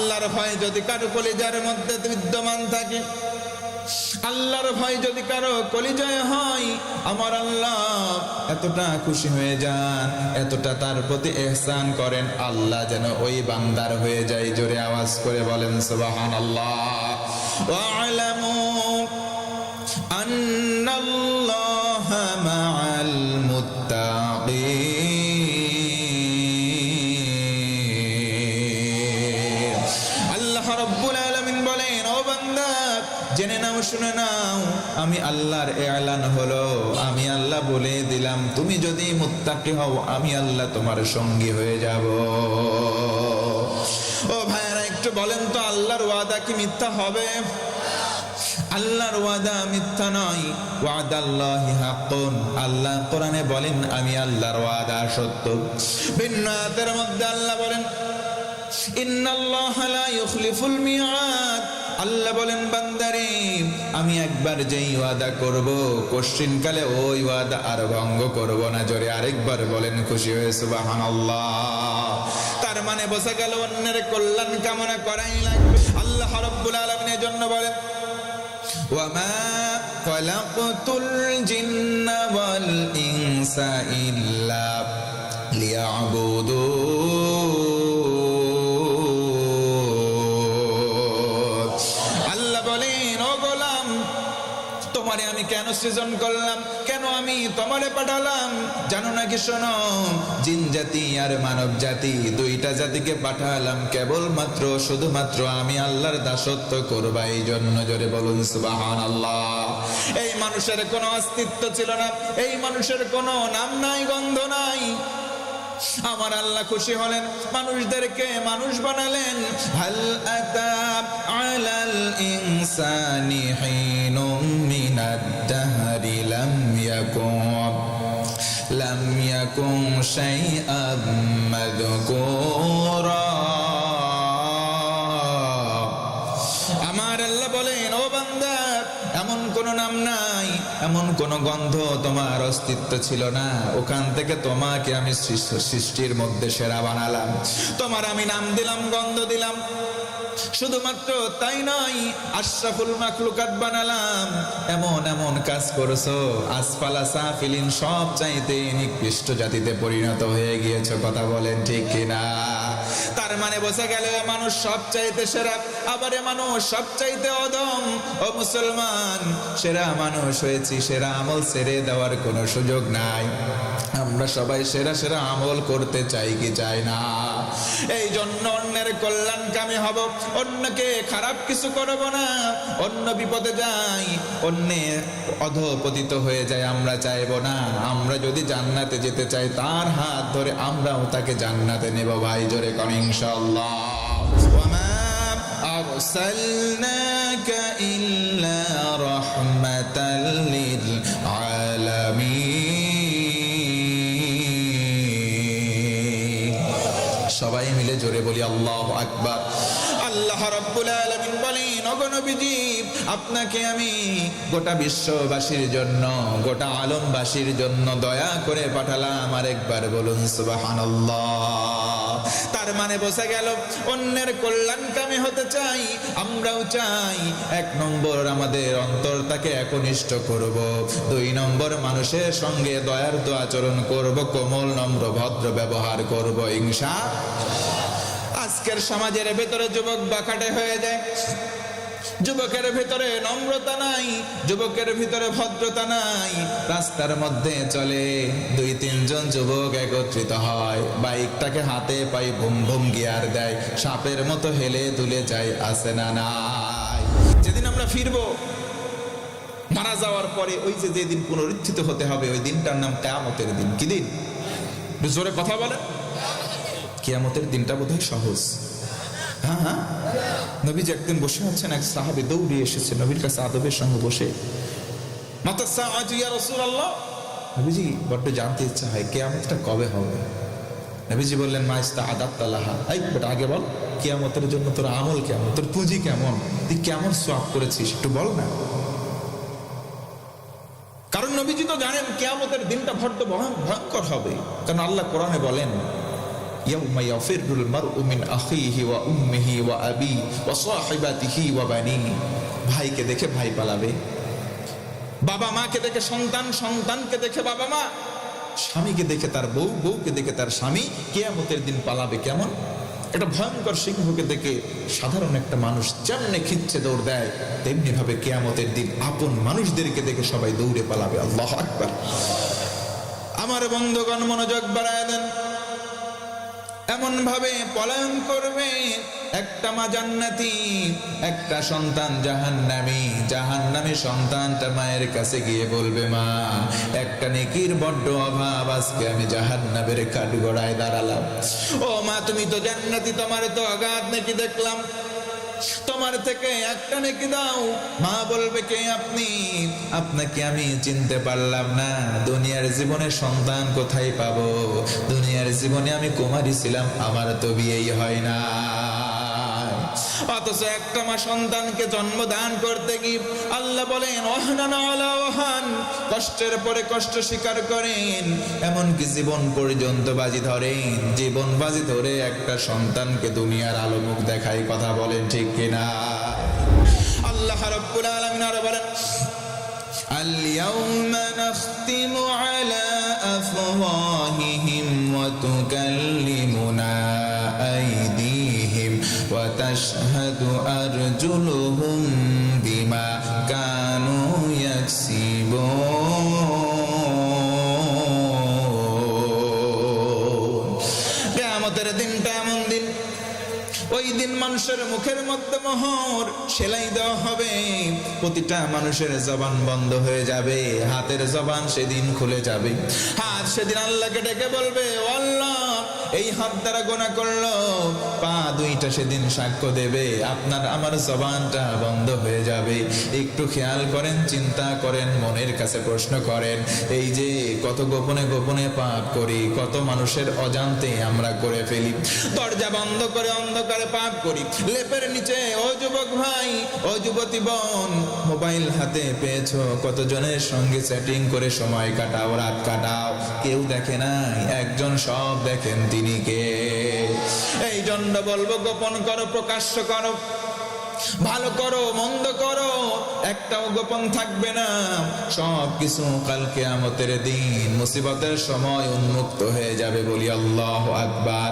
আল্লাহর ভয় যদি কারো কলিজার মধ্যে বিদ্যমান থাকে, আল্লাহর ভয় যদি কারো কলিজায় হয়, আমার আল্লাহ এতটা খুশি হয়ে যান, এতটা তার প্রতি ইহসান করেন, আল্লাহ যেন ওই বান্দার হয়ে যায়। জোরে আওয়াজ করে বলেন সুবহানাল্লাহ। ওয়া'লামু আন্নাল্লাহা মা'আল মুত্তাকিন। আল্লাহ রাব্বুল আলামিন বলেন, ও বান্দা জেনে নাও, শুনে নাও, আমি আল্লাহর এলান হলো, আমি আল্লাহ বলে দিলাম, তুমি যদি মুত্তাকি হও আমি আল্লাহ তোমার সঙ্গী হয়ে যাব। ও ভাইরা একটু বলেন তো, আল্লাহর ওয়াদা কি মিথ্যা হবে? আল্লাহর ওয়াদা মিথ্যা নয়। ওয়াদাল্লাহি হাক্কুন। আল্লাহ কোরআনে বলেন আমি আল্লাহর ওয়াদা সত্য। ভিন্ন আয়াতের মধ্যে আল্লাহ বলেন ইন্নাল্লাহা লা ইউখলিফুল মিআদ। আল্লাহ বলেন বান্দারে আমি একবার যেই ওয়াদা করব কোশ্চিন কালে ওই ওয়াদা আর ভঙ্গ করব না। জোরে আরেকবার বলেন খুশি হয়ে সুবহানাল্লাহ। তার মানে বোঝা গেল অন্যের কল্যাণ কামনা করাই লাগবে। আল্লাহ রাব্বুল আলামিনের জন্য বলেন ওয়ামা খালাকতুল জিন্না ওয়াল ইনসা ইল্লা লিয়াবুদুন। আল্লাহ বলেন ও গোলাম, তোমারে আমি কেন সৃজন করলাম, কেন আমি তোমারে পাঠালাম জানো নাকি? শোনো, জিন জাতি আর মানব জাতি দুইটা জাতিকে পাঠালাম কেবলমাত্র শুধুমাত্র আমি আল্লাহর দাসত্ব করবা এই জন্য। জোরে বলুন সুবহানাল্লাহ। এই মানুষের কোনো অস্তিত্ব ছিল না, এই মানুষের কোনো নাম নাই, গন্ধ নাই। আমার আল্লাহ খুশি হলেন, মানুষদেরকে মানুষ বানালেন। হাল আতা আলাল ইনসানি হিনুম মিনাদ দাহরি লাম ইয়াকুন শাইআম মাযকুরা। আমার আল্লাহ বলেন ও বান্দা, এমন কোন নাম নাই, এমন কোন গন্ধ তোমার অস্তিত্ব ছিল না, ওখান থেকে তোমাকে আমি সৃষ্টির মধ্যে সেরা বানালাম, তোমার আমি নাম দিলাম, গন্ধ দিলাম। শুধুমাত্র তাই নয়, আশরাফুল মাখলুকাত বানালাম। এমন এমন কাজ করেছো, আসফালা সাফিলিন সব চাইতে নিকৃষ্ট জাতিতে পরিণত হয়ে গিয়েছো। কথা বলেন ঠিক কিনা? তার মানে বোঝা গেল মানুষ সব চাইতে সেরা, আবার মানুষ সব চাইতে অধম। ও মুসলমান, সেরা মানুষ হয়েছি, সেরা আমল ছেড়ে দেওয়ার কোনো সুযোগ নাই। আমরা সবাই সেরা সেরা আমল করতে চাই কি চাই না? এই জন্য অন্যের কল্যাণকামী হব, অন্যকে খারাপ কিছু করব না। অন্য বিপদে যাই, অন্যে অধঃপতিত হয়ে যায়, আমরা চাইব না। আমরা যদি জান্নাতে যেতে চাই, তার হাত ধরে আমরাও তাকে জান্নাতে নেব। ভাই জোরে কোন ইনশাআল্লাহ। ওয়ামা আরসালনাকা ইল্লা রাহমাতাল লিল আলামিন। সবাই মিলে জোরে বলি আল্লাহু আকবার। আল্লাহ রাব্বুল আলামিন বলেন ওগো নবীজি, আপনাকে আমি গোটা বিশ্ববাসীর জন্য, গোটা আলমবাসীর জন্য দয়া করে পাঠালাম। আরেকবার বলুন সুবহানাল্লাহ। তার মানে বোঝা গেল অন্যের কল্যাণকামী হতে চাই, আমরাও চাই। 1 নম্বর আমাদের অন্তরটাকে একনিষ্ঠ করব, 2 নম্বর মানুষের সঙ্গে দয়ার আচরণ করব, কোমল নম্র ভদ্র ব্যবহার করব ইনশাআল্লাহ। আজকের সমাজের ভেতরে যুবক বাকাটে হয়ে যায়, যুবকের ভিতরে নম্রতা নাই, যুবকের ভিতরে ভদ্রতা নাই। রাস্তার মধ্যে চলে 2-3 জন যুবক একত্রিত হয়, বাইকটাকে হাতে পাই ভুম ভুম গিয়ার দেয়, সাপের মতো হেলে দুলে যায়। আছে না নাই? যেদিন আমরা ফিরবো মারা যাওয়ার পরে, ওই যে যেদিন পুনরুত্থিত হতে হবে, ওই দিনটার নাম কিয়ামতের দিন। কি দিন? জোরে কথা বলে। কিয়ামতের দিনটা বোধহয় সহজ। হ্যাঁ, নবীজি একদিন বসে আছেন, এক সাহাবী দৌড়ে এসেছে নবীর কাছে আদবের সঙ্গে বসে, মাতা সাআতু ইয়া রাসূলুল্লাহ। নবীজি বড্ড জানতে ইচ্ছা হয় কিয়ামতটা কবে হবে। নবীজি বললেন মা ইস্তাআদাত লাহা। এই বেটা আগে বল, কিয়ামতের জন্য তোর আমল কেমন, তোর পুঁজি কেমন, তুই কেমন সওয়াব করেছিস একটু বল না। কারণ নবীজি তো জানেন কিয়ামতের দিনটা বড্ড ভয়ঙ্কর হবে। কারণ আল্লাহ কোরআনে বলেন ইয়াউমা ইয়াফিরুল মারউ মিন আখিহি ওয়া উম্মিহি ওয়া আবি ওয়া সাহিবাতিহি ওয়া বানি। ভাইকে দেখে ভাই পালাবে, বাবা মাকে দেখে সন্তান, সন্তানকে দেখে বাবা মা, স্বামীকে দেখে তার বউ, বউকে দেখে তার স্বামী কিয়ামতের দিন পালাবে কেমন? একটা ভয়ঙ্কর সিংহকে দেখে সাধারণ একটা মানুষ যেমনে খিচ্ছে দৌড় দেয়, তেমনি ভাবে কিয়ামতের দিন আপন মানুষদেরকে দেখে সবাই দৌড়ে পালাবে। আল্লাহু আকবার। আমার বন্ধুগণ মনোযোগ বাড়ায় দেন। এমন ভাবে পলায়ন করবে, একটা মা জান্নাতি, একটা সন্তান জাহান্নামী। জাহান্নামী সন্তানটা মায়ের কাছে গিয়ে বলবে, মা একটা নেকির বড্ড অভাব, আজকে আমি জাহান্নামের কাঠগড়ায় দাঁড়ালাম। ও মা, তুমি তো জান্নাতি, তোমার তো অগাধ নেকি দেখলাম, তোমার থেকে একটা নেকি দাও। মা বলবে, কে আপনি? আপনাকে আমি চিনতে পারলাম না। দুনিয়ার জীবনে সন্তান কোথায় পাবো? দুনিয়ার জীবনে আমি কুমারী ছিলাম, আমার তো বিয়েই হয় না। অথচ একটা মা সন্তানকে জন্মদান করতে গিয়ে আল্লাহ বলেন, ওয়াহানান আলা ওয়াহান, কষ্টের পরে কষ্ট স্বীকার করেন, এমনকি জীবন পর্যন্ত বাজি ধরেন। জীবন বাজি ধরে একটা সন্তানকে দুনিয়ার আলো মুখ দেখায়। কথা বলেন ঠিক কিনা? আল্লাহ রাব্বুল আলামিন আরো বলেন, اليوم نختم على أفواههم وتكلمنا أيديهم وتشهد أرجلهم بما كانوا يكسبون। কিয়ামতের দিনটা এমন দিন, ওই দিন মানুষের মুখের মধ্যে মোহর সেলাই দেওয়া হবে। প্রতিটা মানুষের জবান বন্ধ হয়ে যাবে, হাতের জবান সেদিন খুলে যাবে। হাত সেদিন আল্লাহকে ডেকে বলবে, ও আল্লাহ, এই হাত দ্বারা গুনাহ করলো। পা দুইটা সেদিন সাক্ষ্য দেবে, আপনার আমার জবানটা বন্ধ হয়ে যাবে। একটু খেয়াল করেন, চিন্তা করেন, মনের কাছে প্রশ্ন করেন, এই যে কত গোপনে গোপনে পাপ করি, কত মানুষের অজান্তে আমরা করে ফেলি। দরজা বন্ধ করে অন্ধকারে পাপ করি, লেপের নিচে। ও যুবক ভাই, ও যুবতী বোন, মোবাইল হাতে পেয়েছো, কতজনের সঙ্গে চ্যাটিং করে সময় কাটাও, রাত কাটাও, কেউ দেখে নাই, একজন সব দেখেন, তিনি কে? এই জন্য বলবো, গোপন করো, প্রকাশ্য করো, ভালো করো, মন্দ করো, একটাও গোপন থাকবে না। সব কিছু কাল কিয়ামতের দিন মুসিবতের সময় উন্মুক্ত হয়ে যাবে। বলি আল্লাহু আকবার।